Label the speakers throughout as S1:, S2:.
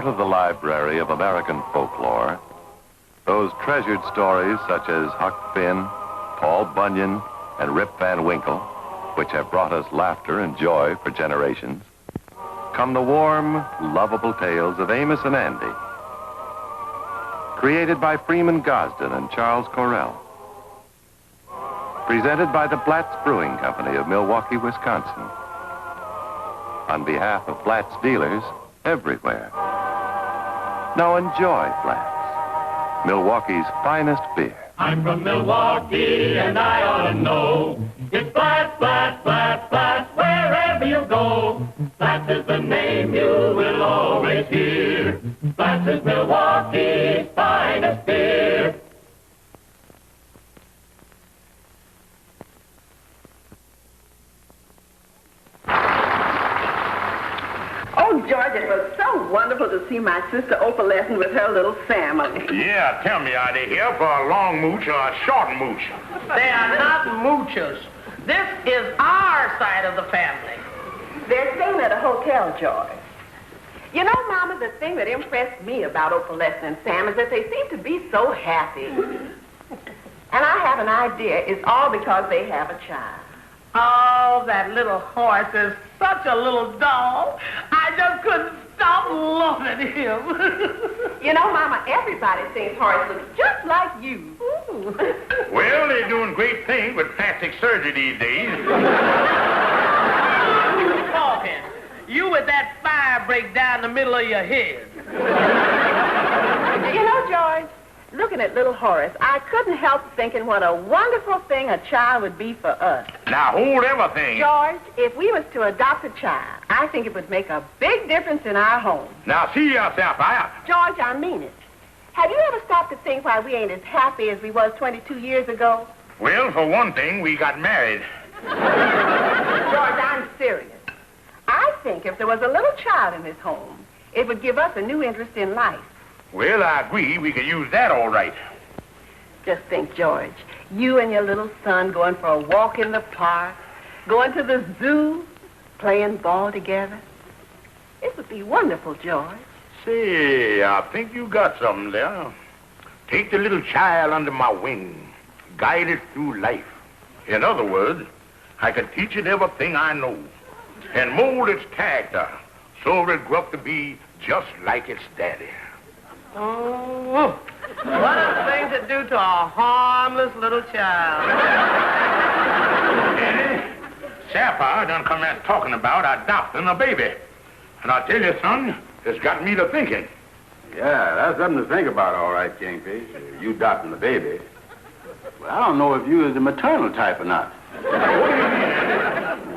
S1: of the library of American folklore, those treasured stories such as Huck Finn, Paul Bunyan, and Rip Van Winkle, which have brought us laughter and joy for generations, come the warm, lovable tales of Amos and Andy, created by Freeman Gosden and Charles Correll, presented by the Blatz Brewing Company of Milwaukee, Wisconsin, on behalf of Blatz dealers everywhere. Now enjoy Blatz, Milwaukee's finest beer.
S2: I'm from Milwaukee and I ought to know. It's Blatz, Blatz, Blatz, Blatz, wherever you go. Blatz is the name you will always hear. Blatz is Milwaukee's finest beer.
S3: Oh, George, it was so wonderful to see my sister Opalescent with her little family.
S4: Yeah, tell me, are they here for a long mooch or a short mooch?
S5: They are not moochers. This is our side of the family.
S3: They're staying at a hotel, George. You know, Mama, the thing that impressed me about Opalescent and Sam is that they seem to be so happy. And I have an idea it's all because they have a child.
S5: Oh, that little horse is such a little doll. I just couldn't stop loving him.
S3: You know, Mama, everybody thinks Horace looks just like you.
S4: Well, they're doing great things with plastic surgery these days.
S5: Talking. You with that fire break down the middle of your head.
S3: You know, George, looking at little Horace, I couldn't help thinking what a wonderful thing a child would be for us.
S4: Now, hold everything.
S3: George, if we was to adopt a child, I think it would make a big difference in our home.
S4: Now, see yourself out.
S3: George, I mean it. Have you ever stopped to think why we ain't as happy as we was 22 years ago?
S4: Well, for one thing, we got married.
S3: George, I'm serious. I think if there was a little child in this home, it would give us a new interest in life.
S4: Well, I agree. We could use that all right.
S3: Just think, George, you and your little son going for a walk in the park, going to the zoo, playing ball together. It would be wonderful, George.
S4: Say, I think you got something there. Take the little child under my wing, guide it through life. In other words, I can teach it everything I know and mold its character so it'll grow up to be just like its daddy.
S5: Oh, what a thing to do to a harmless little child.
S4: Sapphire done come out talking about adopting a baby. And I tell you, son, it's got me to thinking.
S6: Yeah, that's something to think about, all right, Kingfish. You adopting the baby. Well, I don't know if you is the maternal type or not.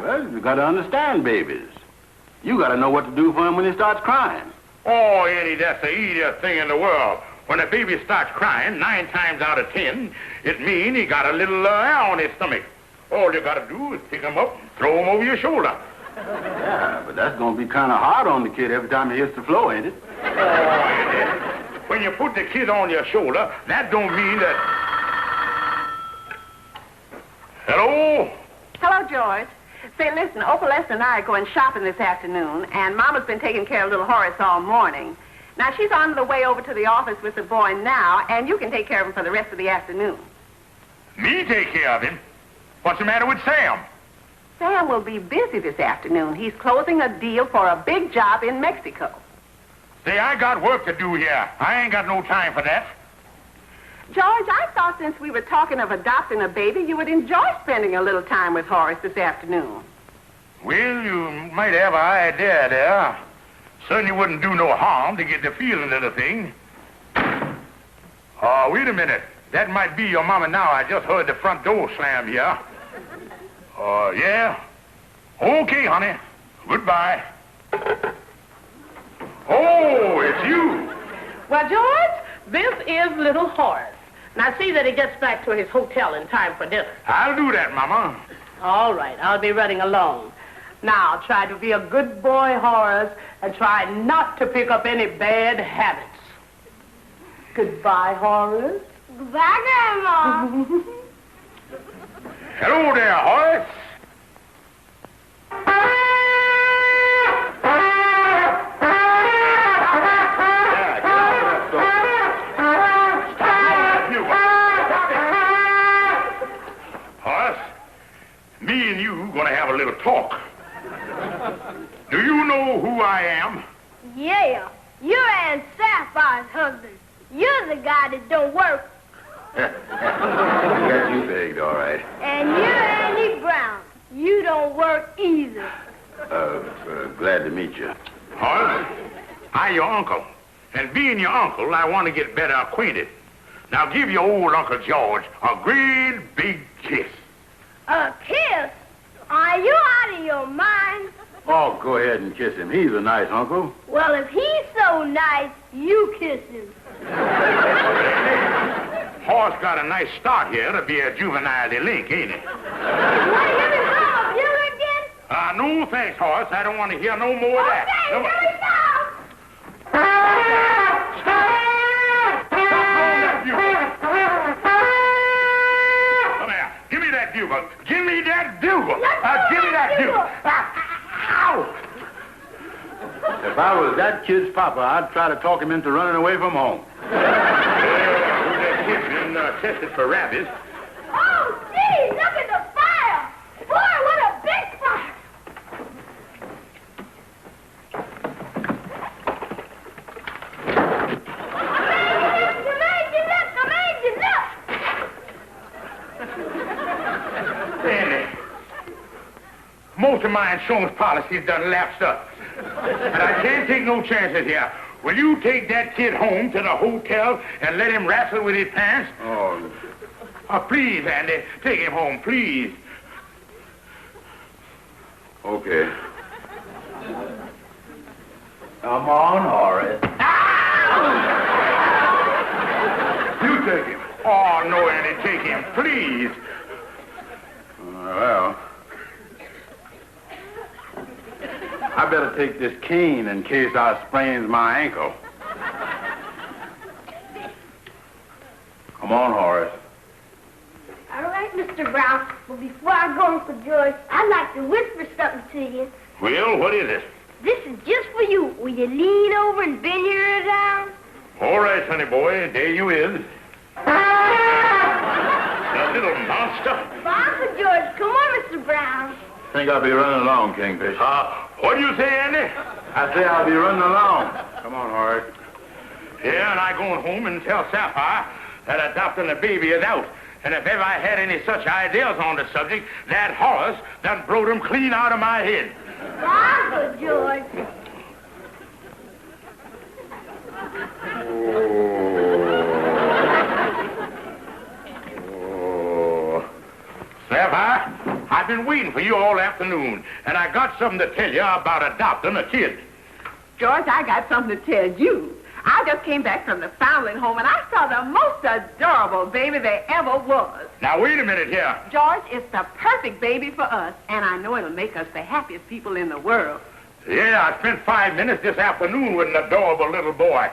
S6: Well, you got to understand babies. You got to know what to do for him when he starts crying.
S4: Oh, Eddie, that's the easiest thing in the world. When a baby starts crying, 9 times out of 10, it means he got a little air on his stomach. All you got to do is pick him up, throw him over your shoulder.
S6: Yeah, but that's going to be kind of hard on the kid every time he hits the floor, ain't it?
S4: Oh, Eddie, when you put the kid on your shoulder, that don't mean that... Hello?
S3: Hello, George. Say, listen, Opalescent and I are going shopping this afternoon, and Mama's been taking care of little Horace all morning. Now, she's on the way over to the office with the boy now, and you can take care of him for the rest of the afternoon.
S4: Me take care of him? What's the matter with Sam?
S3: Sam will be busy this afternoon. He's closing a deal for a big job in Mexico.
S4: Say, I got work to do here. I ain't got no time for that.
S3: George, I thought since we were talking of adopting a baby, you would enjoy spending a little time with Horace this afternoon.
S4: Well, you might have an idea there. Certainly wouldn't do no harm to get the feeling of the thing. Wait a minute. That might be your mama now. I just heard the front door slam here. Yeah? Okay, honey. Goodbye. Oh, it's you.
S5: Well, George, this is little Horace. Now, see that he gets back to his hotel in time for dinner.
S4: I'll do that, Mama.
S5: All right, I'll be running along. Now, try to be a good boy, Horace, and try not to pick up any bad habits. Goodbye, Horace.
S3: Goodbye, Grandma.
S4: Hello there, Horace. me and you gonna have a little talk. Do you know who I am?
S7: Yeah, you're Aunt Sapphire's husband. You're the guy that don't work.
S6: Got you pegged, all right.
S7: And you're Andy Brown. You don't work either.
S6: Glad to meet you.
S4: Horace, I'm your uncle. And being your uncle, I want to get better acquainted. Now give your old Uncle George a great big kiss.
S7: A kiss? Are you out of your mind?
S6: Oh, go ahead and kiss him. He's a nice uncle.
S7: Well, if he's so nice, you kiss him.
S4: Horace got a nice start here to be a juvenile delinquent, ain't he?
S7: What are you going to call a dealer again?
S4: No thanks, Horace. I don't want to hear no more of that.
S7: Okay,
S4: Come on.
S7: here we go.
S4: Come here. Give me that bugle. Give me that bugle. Give me that bugle. Ow!
S6: If I was that kid's papa, I'd try to talk him into running away from home.
S4: That kid's been tested for rabies.
S7: Oh, gee, look at the fire. Boy, what a big fire.
S4: Danny, most of my insurance policies done lapsed up. And I can't take no chances here. Will you take that kid home to the hotel and let him wrestle with his pants?
S6: Oh,
S4: Please, Andy, take him home, please.
S6: okay. Come on, Horace. You take him.
S4: Oh, no, Andy, take him, please.
S6: Well, I better take this cane in case I sprains my ankle. Come on, Horace.
S7: All right, Mr. Brown. But before I go, Uncle George, I'd like to whisper something to you.
S4: Well, what is it?
S7: This is just for you. Will you lean over and bend your ear down?
S4: All right, sonny boy, there you is. The little monster.
S7: Uncle George, come on, Mr. Brown.
S6: Think I'll be running along, Kingfish.
S4: What do you say, Andy?
S6: I say I'll be running along. Come on, Horace.
S4: Yeah, and I going home and tell Sapphire that adopting a baby is out. And if ever I had any such ideas on the subject, that Horace done blowed them clean out of my head.
S7: Uncle George.
S4: Sapphire, I've been waiting for you all afternoon, and I got something to tell you about adopting a kid.
S3: George, I got something to tell you. I just came back from the foundling home, and I saw the most adorable baby there ever was.
S4: Now, wait a minute here.
S3: George, it's the perfect baby for us, and I know it'll make us the happiest people in the world.
S4: Yeah, I spent 5 minutes this afternoon with an adorable little boy,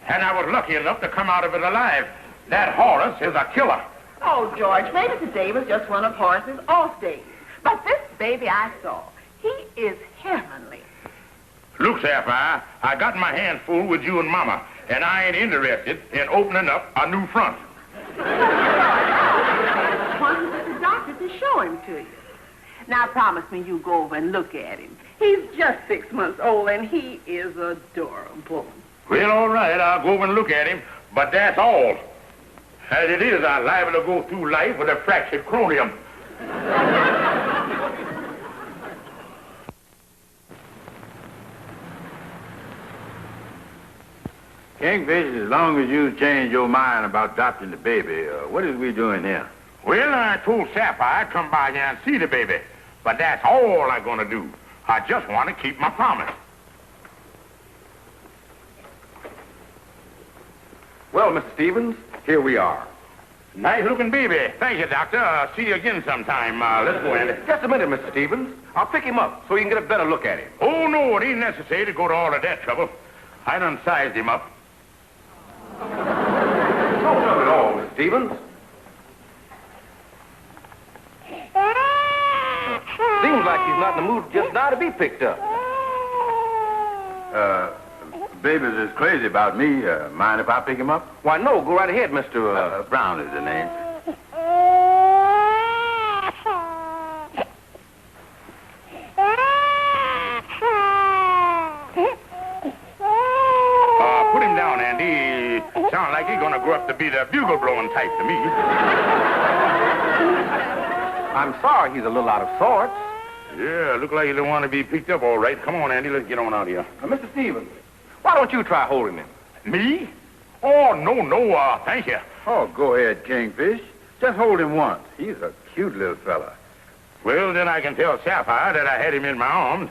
S4: and I was lucky enough to come out of it alive. That Horace is a killer.
S3: Oh, George, maybe today was just one of Horace's off days. But this baby I saw, he is heavenly.
S4: Look, Sapphire, I got my hands full with you and Mama, and I ain't interested in opening up a new front.
S3: I wanted the doctor to show him to you. Now, promise me you go over and look at him. He's just 6 months old, and he is adorable.
S4: Well, all right, I'll go over and look at him, but that's all. As it is, I'm liable to go through life with a fractured cranium.
S6: Kingfish, as long as you change your mind about adopting the baby, what is we doing here?
S4: Well, I told Sapphire I'd come by here and see the baby, but that's all I'm going to do. I just want to keep my promise.
S8: Well, Mr. Stevens, here we are.
S4: Nice-looking baby. Thank you, Doctor. See you again sometime. Let's go, Andy.
S8: Just a minute, Mr. Stevens. I'll pick him up so you can get a better look at him.
S4: Oh, no, it ain't necessary to go to all of that trouble. I done sized him up.
S8: No trouble at all, Mr. Stevens. Seems like he's not in the mood just now to be picked up.
S6: Baby's is crazy about me. Mind if I pick him up?
S8: Why, no, go right ahead, Mr.
S6: Brown is the name.
S4: enough to be the bugle-blowing type to me.
S6: I'm sorry he's a little out of sorts.
S4: Yeah, look like you don't want to be picked up all right. Come on, Andy, let's get on out of here.
S6: Mr. Stevens, why don't you try holding him?
S4: Me? Oh, no, thank you.
S6: Oh, go ahead, Kingfish. Just hold him once. He's a cute little fella.
S4: Well, then I can tell Sapphire that I had him in my arms.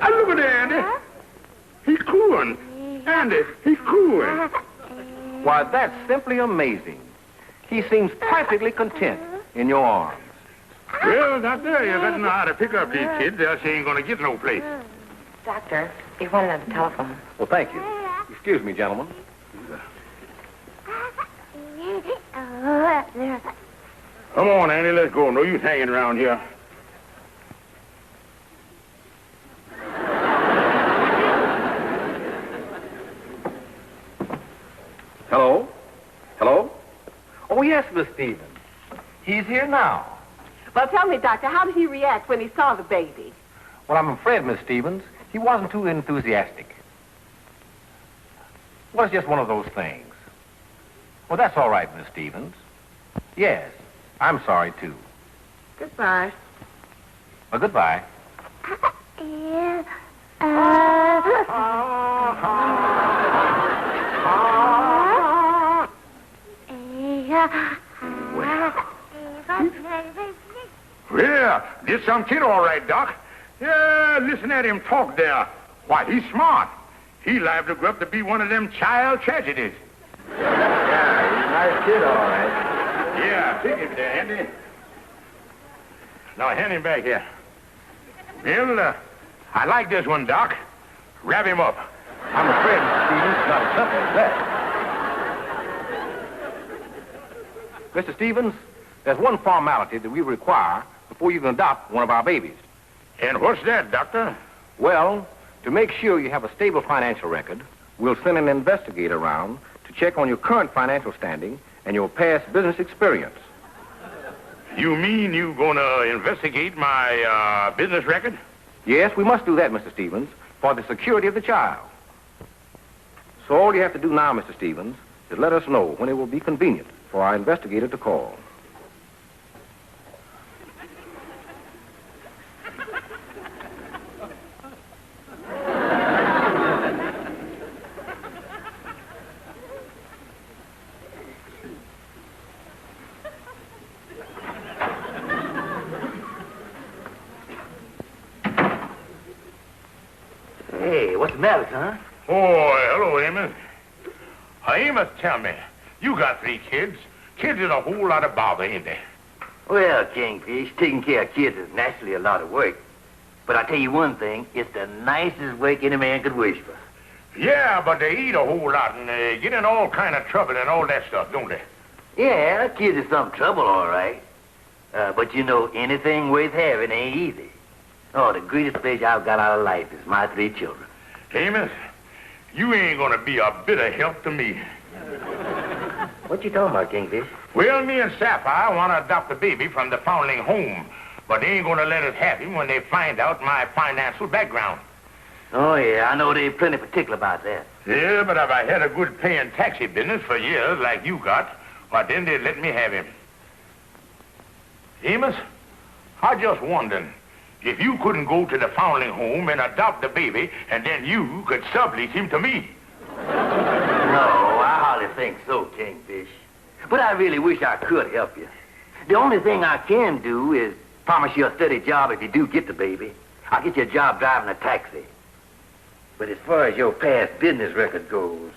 S4: Look at that, Andy. He's cooing. Andy, he's cooing.
S6: Why, that's simply amazing. He seems perfectly content in your arms.
S4: Well, Doctor, you got to know how to pick up these kids, else you ain't going to get no place.
S3: Doctor, he wanted on the telephone.
S6: Well, thank you. Excuse me, gentlemen.
S4: Come on, Andy, let's go. No use hanging around here.
S6: Hello? Hello? Oh, yes, Miss Stevens. He's here now.
S3: Well, tell me, Doctor, how did he react when he saw the baby?
S6: Well, I'm afraid, Miss Stevens, he wasn't too enthusiastic. Well, it's just one of those things. Well, that's all right, Miss Stevens. Yes, I'm sorry, too.
S3: Goodbye.
S6: Well, goodbye.
S4: Well, this some kid all right, Doc. Yeah, listen at him talk there. Why, he's smart. He liable to grow up to be one of them child tragedies.
S6: Yeah, he's a nice kid, all right.
S4: Yeah, take him there, Andy. Now, hand him back here. Well, I like this one, Doc. Wrap him up.
S6: I'm afraid, Mr. Stevens, it's not as simple as that. Mr. Stevens, there's one formality that we require before you can adopt one of our babies.
S4: And what's that, Doctor?
S6: Well, to make sure you have a stable financial record, we'll send an investigator around to check on your current financial standing and your past business experience.
S4: You mean you gonna investigate my business record?
S6: Yes, we must do that, Mr. Stevens, for the security of the child. So all you have to do now, Mr. Stevens, is let us know when it will be convenient for our investigator to call.
S9: Hey, what's the matter, son?
S4: Oh, hello, Amos. Amos, tell me, you got 3 kids. Kids is a whole lot of bother, ain't they?
S9: Well, Kingfish, taking care of kids is naturally a lot of work. But I tell you one thing, it's the nicest work any man could wish for.
S4: Yeah, but they eat a whole lot and they get in all kind of trouble and all that stuff, don't they?
S9: Yeah, kids is some trouble, all right. But you know, anything worth having ain't easy. Oh, the greatest pleasure I've got out of life is my 3 children.
S4: Amos, you ain't gonna be a bit of help to me.
S9: What you talking about, Kingfish?
S4: Well, me and Sapphire want to adopt a baby from the foundling home, but they ain't gonna let us have him when they find out my financial background.
S9: Oh, yeah, I know they're plenty particular about that.
S4: Yeah, but if I had a good paying taxi business for years like you got, well, then they'd let me have him. Amos, I just wondering if you couldn't go to the foundling home and adopt the baby, and then you could sublease him to me.
S9: No, I hardly think so, Kingfish. But I really wish I could help you. The only thing I can do is promise you a steady job if you do get the baby. I'll get you a job driving a taxi. But as far as your past business record goes,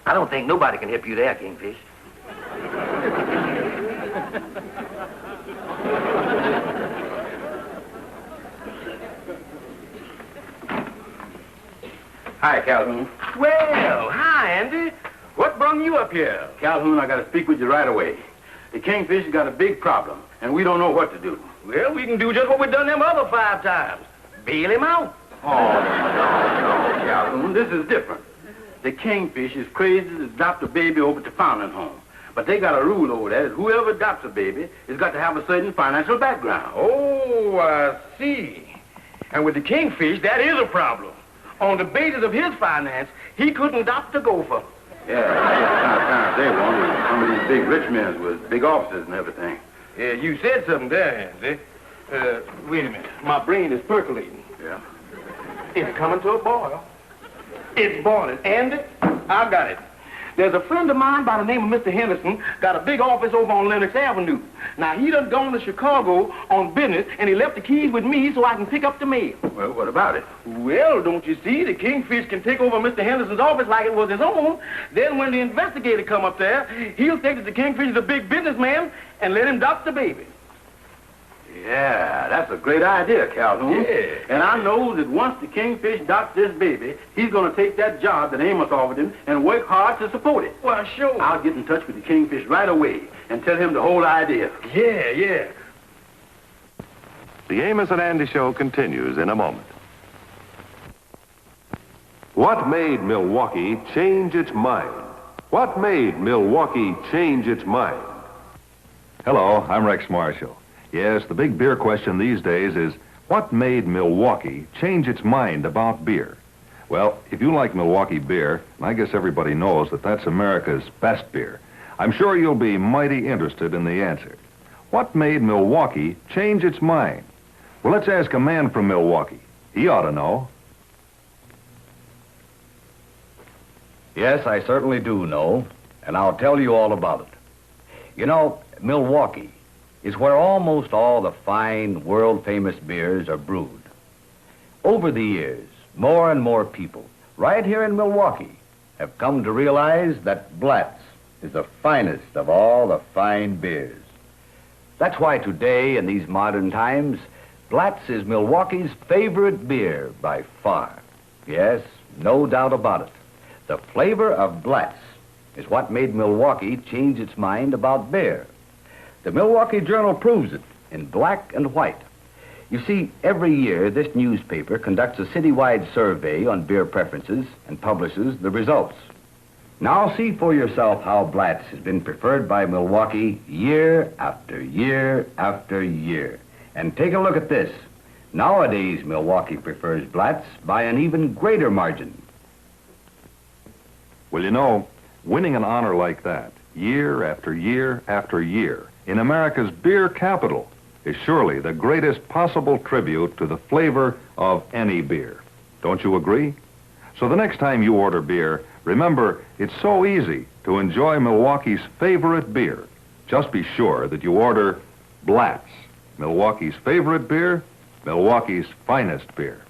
S9: I don't think nobody can help you there, Kingfish.
S6: Hi, Calhoun.
S10: Well, hi, Andy. What brung you up here?
S6: Calhoun, I got to speak with you right away. The Kingfish has got a big problem, and we don't know what to do.
S10: Well, we can do just what we've done them other 5 times. Bail him out.
S6: Oh, no, Calhoun, this is different. The Kingfish is crazy to adopt a baby over to foundling home. But they got a rule over there that whoever adopts a baby has got to have a certain financial background.
S10: Oh, I see. And with the kingfish, that is a problem. On the basis of his finance, he couldn't adopt a gopher.
S8: Yeah, that's they want some of these big rich men with big offices and everything.
S10: Yeah, you said something there, Andy. Wait a minute. My brain is percolating.
S8: Yeah?
S10: It's coming to a boil. It's boiling. Andy, I got it. There's a friend of mine by the name of Mr. Henderson, got a big office over on Lenox Avenue. Now, he done gone to Chicago on business, and he left the keys with me so I can pick up the mail.
S8: Well, what about it?
S10: Well, don't you see, the kingfish can take over Mr. Henderson's office like it was his own. Then when the investigator come up there, he'll think that the kingfish is a big businessman and let him adopt the baby.
S8: Yeah, that's a great idea, Calhoun.
S10: Yeah.
S8: And I know that once the kingfish adopts this baby, he's going to take that job that Amos offered him and work hard to support it.
S10: Well, sure.
S8: I'll get in touch with the kingfish right away and tell him the whole idea.
S10: Yeah.
S1: The Amos and Andy Show continues in a moment.
S11: What made Milwaukee change its mind? What made Milwaukee change its mind?
S12: Hello, I'm Rex Marshall. Yes, the big beer question these days is, what made Milwaukee change its mind about beer? Well, if you like Milwaukee beer, and I guess everybody knows that that's America's best beer, I'm sure you'll be mighty interested in the answer. What made Milwaukee change its mind? Well, let's ask a man from Milwaukee. He ought to know.
S13: Yes, I certainly do know, and I'll tell you all about it. You know, Milwaukee is where almost all the fine, world-famous beers are brewed. Over the years, more and more people, right here in Milwaukee, have come to realize that Blatz is the finest of all the fine beers. That's why today, in these modern times, Blatz is Milwaukee's favorite beer by far. Yes, no doubt about it. The flavor of Blatz is what made Milwaukee change its mind about beer. The Milwaukee Journal proves it in black and white. You see, every year this newspaper conducts a citywide survey on beer preferences and publishes the results. Now see for yourself how Blatz has been preferred by Milwaukee year after year after year. And take a look at this. Nowadays, Milwaukee prefers Blatz by an even greater margin.
S12: Well, you know, winning an honor like that, year after year after year, in America's beer capital, is surely the greatest possible tribute to the flavor of any beer. Don't you agree? So the next time you order beer, remember, it's so easy to enjoy Milwaukee's favorite beer. Just be sure that you order Blatz, Milwaukee's favorite beer, Milwaukee's finest beer.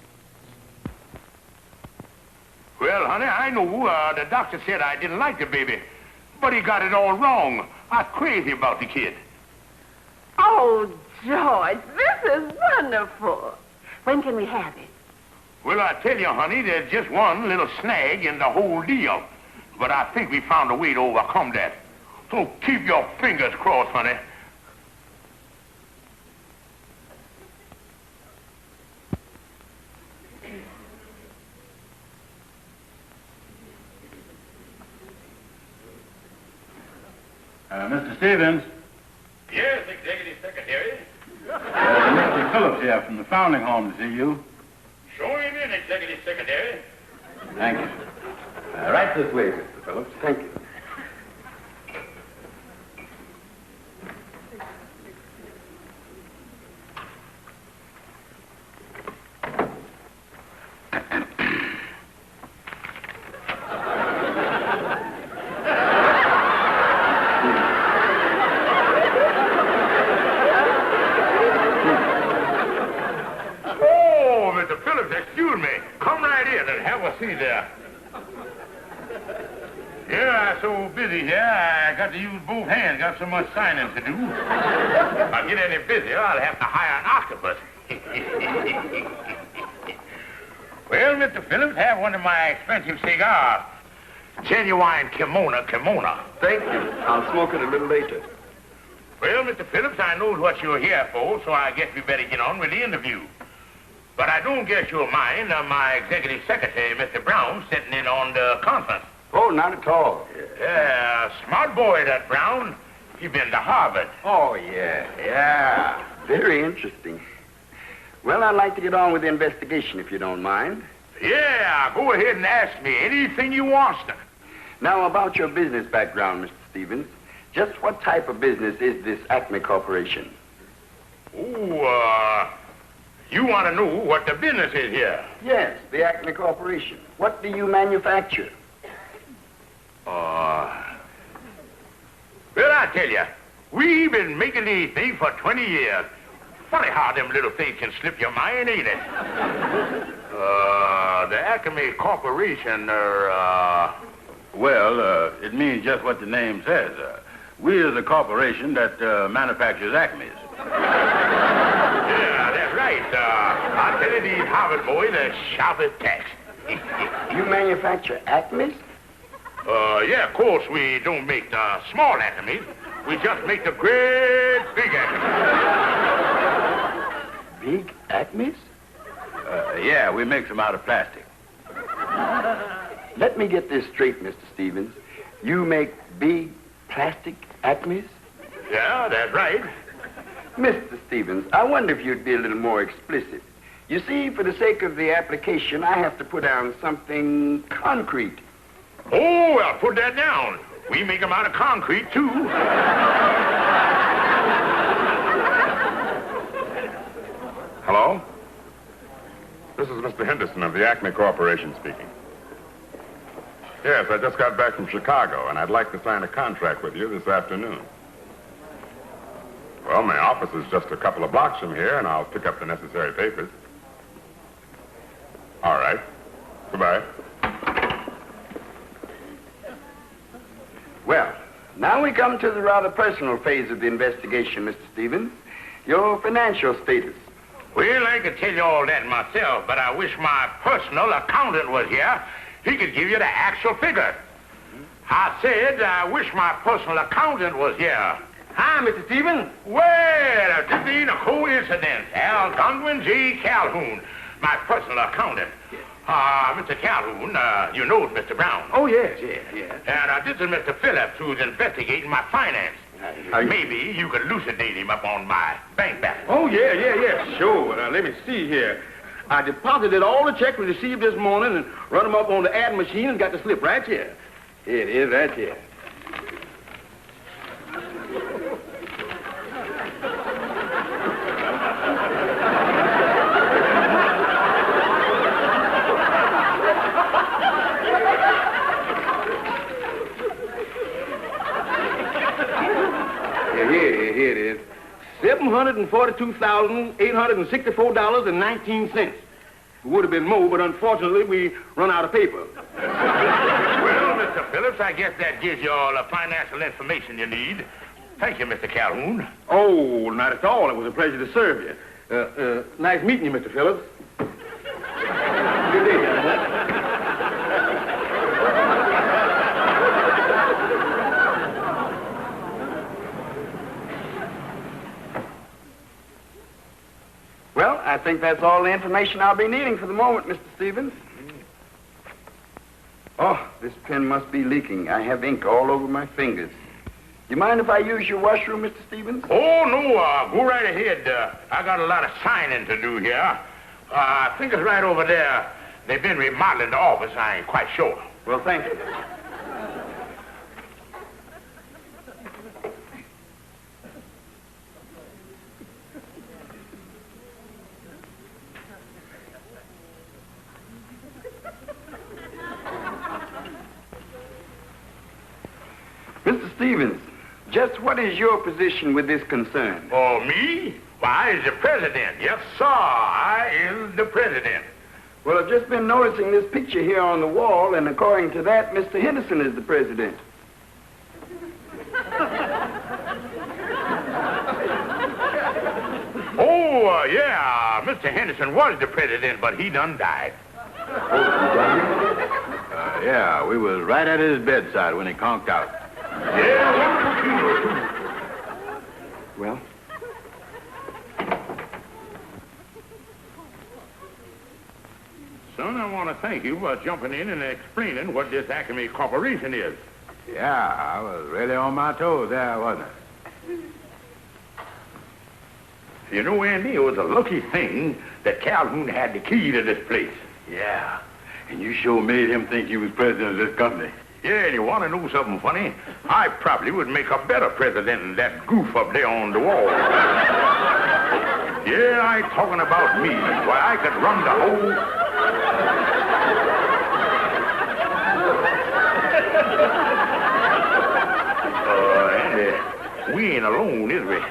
S4: Well, honey, I know the doctor said I didn't like the baby, but he got it all wrong. I'm crazy about the kid.
S3: Oh, George, this is wonderful. When can we have it?
S4: Well, I tell you, honey, there's just one little snag in the whole deal. But I think we found a way to overcome that. So keep your fingers crossed, honey.
S8: Mr. Stevens.
S4: Yes, Executive Secretary.
S8: Mr. Phillips here from the Foundling Home to see you.
S4: Show him in, Executive Secretary.
S8: Thank you. Right this way, Mr. Phillips. Thank you.
S4: Got so much signing to do. If I get any busier, I'll have to hire an octopus. Well, Mr. Phillips, have one of my expensive cigars. Genuine Kimona.
S8: Thank you. I'll smoke it a little later.
S4: Well, Mr. Phillips, I know what you're here for, so I guess we better get on with the interview. But I don't guess you'll mind my executive secretary, Mr. Brown, sitting in on the conference.
S8: Oh, not at all.
S4: Yeah, smart boy, that Brown. He been to Harvard.
S8: Oh, yeah. Very interesting.
S10: Well, I'd like to get on with the investigation, if you don't mind.
S4: Yeah, go ahead and ask me anything you want, sir.
S10: Now, about your business background, Mr. Stevens, just what type of business is this Acme Corporation?
S4: Oh, you want to know what the business is here?
S10: Yes, the Acme Corporation. What do you manufacture?
S4: Well, I tell you, we've been making these things for 20 years. Funny how them little things can slip your mind, ain't it? The Acme Corporation,
S8: Well, it means just what the name says. We is a corporation that manufactures Acmes.
S4: Yeah, that's right. I tell you, these Harvard boys are sharp as tacks.
S10: You manufacture Acmes?
S4: Yeah, of course, we don't make the small Acmes. We just make the great big Acmes.
S10: Big Acmes?
S8: Yeah, we make them out of plastic.
S10: Let me get this straight, Mr. Stevens. You make big plastic Acmes?
S4: Yeah, that's right.
S10: Mr. Stevens, I wonder if you'd be a little more explicit. You see, for the sake of the application, I have to put down something concrete.
S4: Oh, well, put that down. We make them out of concrete, too.
S14: Hello? This is Mr. Henderson of the Acme Corporation speaking. Yes, I just got back from Chicago, and I'd like to sign a contract with you this afternoon. Well, my office is just a couple of blocks from here, and I'll pick up the necessary papers. All right. Goodbye.
S10: Well, now we come to the rather personal phase of the investigation, Mr. Stevens. Your financial status.
S4: Well, I could tell you all that myself, but I wish my personal accountant was here. He could give you the actual figure. I said I wish my personal accountant was here.
S10: Hi, Mr. Stevens.
S4: Well, this ain't a coincidence. Al Godwin J. Calhoun, my personal accountant. Mr. Calhoun, you know Mr. Brown.
S10: Oh, yes.
S4: And this is Mr. Phillips, who's investigating my finance. Maybe you could elucidate him up on my bank balance.
S10: Oh, yeah. Sure. Now, let me see here. I deposited all the checks we received this morning and run them up on the ad machine and got the slip right here. Here it is, right here. Here it is. $742,864.19. It would have been more, but unfortunately, we run out of paper.
S4: Well, Mr. Phillips, I guess that gives you all the financial information you need. Thank you, Mr. Calhoun.
S10: Oh, not at all. It was a pleasure to serve you. Nice meeting you, Mr. Phillips. Good day, gentlemen. Well, I think that's all the information I'll be needing for the moment, Mr. Stevens. Oh, this pen must be leaking. I have ink all over my fingers. You mind if I use your washroom, Mr. Stevens?
S4: Oh, no, go right ahead. I got a lot of signing to do here. I think it's right over there. They've been remodeling the office. I ain't quite sure.
S10: Well, thank you. Mr. Stevens, just what is your position with this concern?
S4: Oh, me? Why, I is the president. Yes, sir. I is the president.
S10: Well, I've just been noticing this picture here on the wall, and according to that, Mr. Henderson is the president.
S4: Oh, yeah. Mr. Henderson was the president, but he done died.
S8: Yeah, we was right at his bedside when he conked out.
S4: Yeah,
S10: well?
S4: Son, I want to thank you for jumping in and explaining what this Acme Corporation is.
S8: Yeah, I was really on my toes there, wasn't I?
S4: You know, Andy, it was a lucky thing that Calhoun had the key to this place.
S10: Yeah. And you sure made him think you was president of this company.
S4: Yeah, and you want to know something funny? I probably would make a better president than that goof up there on the wall. Yeah, I talking about me. Why, I could run the whole... Andy, we ain't alone, is we? In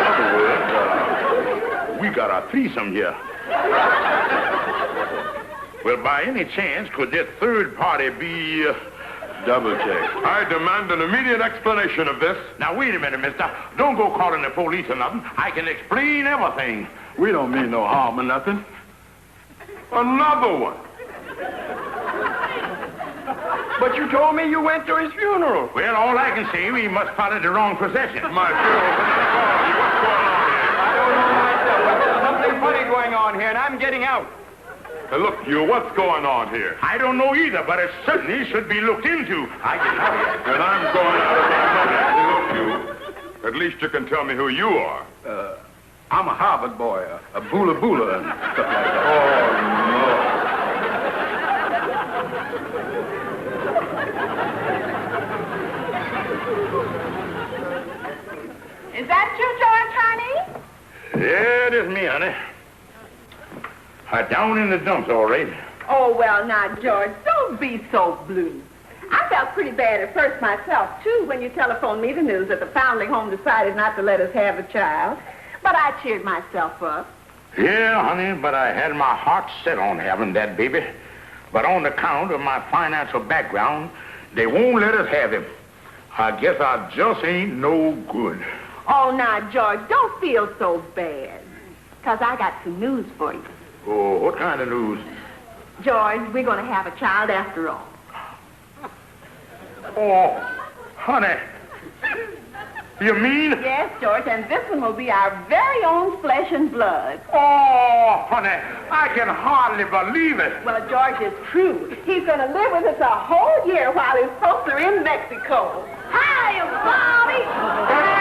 S4: other words, we got a threesome here. Well, by any chance, could this third party be...
S10: Double check.
S14: I demand an immediate explanation of this.
S4: Now, wait a minute, mister. Don't go calling the police or nothing. I can explain everything.
S10: We don't mean no harm or nothing.
S14: Another one.
S10: But you told me you went to his funeral.
S4: Well, all I can say, we must follow the wrong procession.
S14: My funeral, what's going on here?
S10: I don't know myself, but there's something funny going on here, and I'm getting out.
S14: Now, look, you, what's going on here?
S4: I don't know either, but it certainly should be looked into. I can tell you.
S14: And I'm going out of my money. Look, you, at least you can tell me who you are.
S10: I'm a Harvard boy, a boola boola and stuff like that.
S3: Is that you, George, honey?
S4: Yeah, it is me, honey. Down in the dumps, all right.
S3: Oh, well, now, George, don't be so blue. I felt pretty bad at first myself, too, when you telephoned me the news that the foundling home decided not to let us have a child. But I cheered myself up.
S4: Yeah, honey, but I had my heart set on having that baby. But on account of my financial background, they won't let us have him. I guess I just ain't no good.
S3: Oh, now, George, don't feel so bad. Because I got some news for you.
S4: Oh, what kind of news?
S3: George, we're going to have a child after all.
S4: Oh, honey. You mean?
S3: Yes, George, and this one will be our very own flesh and blood.
S4: Oh, honey, I can hardly believe it.
S3: Well, George, it's true. He's going to live with us a whole year while his folks are in Mexico. Hi, Bobby!